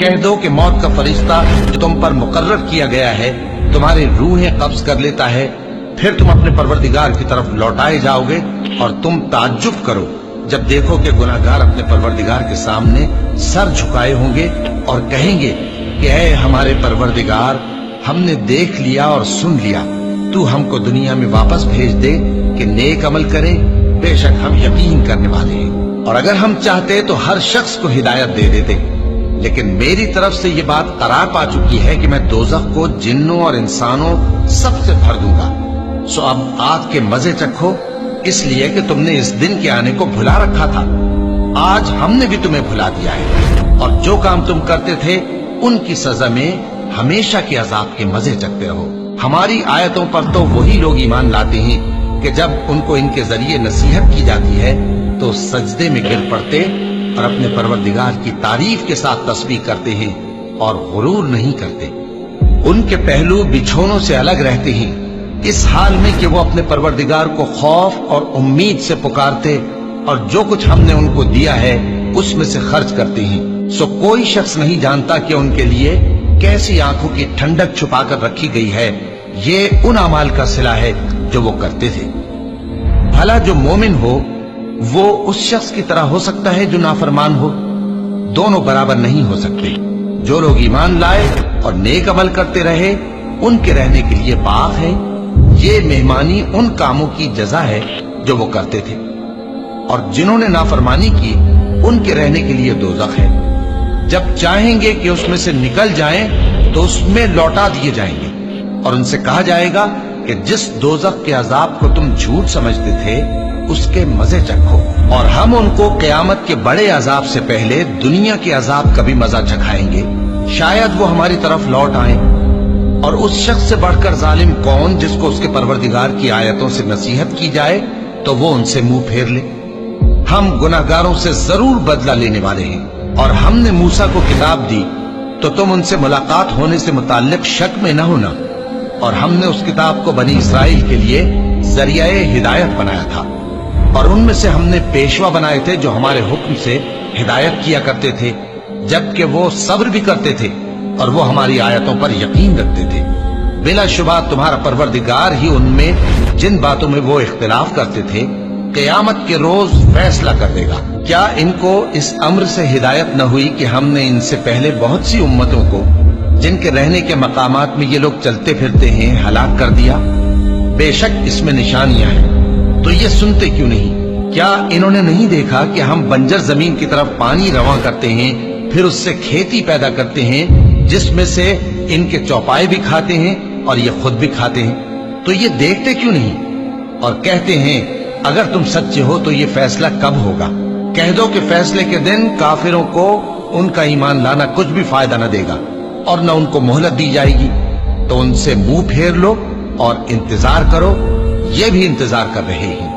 کہہ دو کہ موت کا فرشتہ جو تم پر مقرر کیا گیا ہے تمہاری روحیں قبض کر لیتا ہے، پھر تم اپنے پروردگار کی طرف لوٹائے جاؤ گے، اور تم تعجب کرو جب دیکھو کہ گناہگار اپنے پروردگار کے سامنے سر جھکائے ہوں گے اور کہیں گے کہ اے ہمارے پروردگار، ہم نے دیکھ لیا اور سن لیا، تو ہم کو دنیا میں واپس بھیج دے کہ نیک عمل کریں، بے شک ہم یقین کرنے والے ہیں۔ اور اگر ہم چاہتے تو ہر شخص کو ہدایت دے دیتے، لیکن میری طرف سے یہ بات قرار پا چکی ہے کہ میں دوزخ کو جنوں اور انسانوں سب سے بھر دوں گا، سو اب آگ کے مزے چکھو، اس لیے کہ تم نے اس دن کے آنے کو بھلا رکھا تھا، آج ہم نے بھی تمہیں بھلا دیا ہے، اور جو کام تم کرتے تھے ان کی سزا میں ہمیشہ کے عذاب کے مزے چکھتے رہو۔ ہماری آیتوں پر تو وہی لوگ ایمان لاتے ہیں کہ جب ان کو ان کے ذریعے نصیحت کی جاتی ہے تو سجدے میں گر پڑتے اور اپنے پروردگار کی تعریف کے ساتھ تسبیح کرتے ہیں اور غرور نہیں کرتے۔ ان کے پہلو بچھونوں سے الگ رہتے ہیں، اس حال میں کہ وہ اپنے پروردگار کو خوف اور امید سے پکارتے اور جو کچھ ہم نے ان کو دیا ہے اس میں سے خرچ کرتے ہیں۔ سو کوئی شخص نہیں جانتا کہ ان کے لیے کیسی آنکھوں کی ٹھنڈک چھپا کر رکھی گئی ہے، یہ ان اعمال کا صلہ ہے جو وہ کرتے تھے۔ بھلا جو مومن ہو وہ اس شخص کی طرح ہو سکتا ہے جو نافرمان ہو؟ دونوں برابر نہیں ہو سکتے۔ جو لوگ ایمان لائے اور نیک عمل کرتے رہے ان کے رہنے کے لیے باغ ہے، یہ مہمانی ان کاموں کی جزا ہے جو وہ کرتے تھے، اور جنہوں نے نافرمانی کی ان کے رہنے کے لیے دوزخ ہے، جب چاہیں گے کہ اس میں سے نکل جائیں تو اس میں لوٹا دیے جائیں گے، اور ان سے کہا جائے گا کہ جس دوزخ کے عذاب کو تم جھوٹ سمجھتے تھے اس کے مزے چکھو، اور ہم ان کو قیامت کے بڑے عذاب سے پہلے دنیا کے عذاب کا بھی مزہ چکھائیں گے، شاید وہ ہماری طرف لوٹ آئیں۔ اور اس شخص سے بڑھ کر ظالم کون جس کو اس کے پروردگار کی آیتوں سے نصیحت کی جائے تو وہ ان سے منہ پھیر لے۔ ہم گناہگاروں سے ضرور بدلہ لینے والے ہیں، اور ہم نے موسیٰ کو کتاب دی تو تم ان سے ملاقات ہونے سے متعلق شک میں نہ ہونا، اور ہم نے اس کتاب کو بنی اسرائیل کے لیے ذریعہ ہدایت بنایا تھا، اور ان میں سے ہم نے پیشوا بنائے تھے جو ہمارے حکم سے ہدایت کیا کرتے تھے، جبکہ وہ صبر بھی کرتے تھے اور وہ ہماری آیتوں پر یقین رکھتے تھے۔ بلا شبہ تمہارا پروردگار ہی ان میں جن باتوں میں وہ اختلاف کرتے تھے قیامت کے روز فیصلہ کر دے گا۔ کیا ان کو اس امر سے ہدایت نہ ہوئی کہ ہم نے ان سے پہلے بہت سی امتوں کو جن کے رہنے کے مقامات میں یہ لوگ چلتے پھرتے ہیں ہلاک کر دیا؟ بے شک اس میں نشانیاں ہیں، تو یہ سنتے کیوں نہیں؟ کیا انہوں نے نہیں دیکھا کہ ہم بنجر زمین کی طرف پانی رواں کرتے ہیں، پھر اس سے کھیتی پیدا کرتے ہیں جس میں سے ان کے چوپائے بھی کھاتے ہیں اور یہ خود بھی کھاتے ہیں؟ تو یہ دیکھتے کیوں نہیں اور کہتے ہیں اگر تم سچے ہو تو یہ فیصلہ کب ہوگا؟ کہہ دو کہ فیصلے کے دن کافروں کو ان کا ایمان لانا کچھ بھی فائدہ نہ دے گا اور نہ ان کو مہلت دی جائے گی، تو ان سے منہ پھیر لو اور انتظار کرو، یہ بھی انتظار کر رہے ہیں۔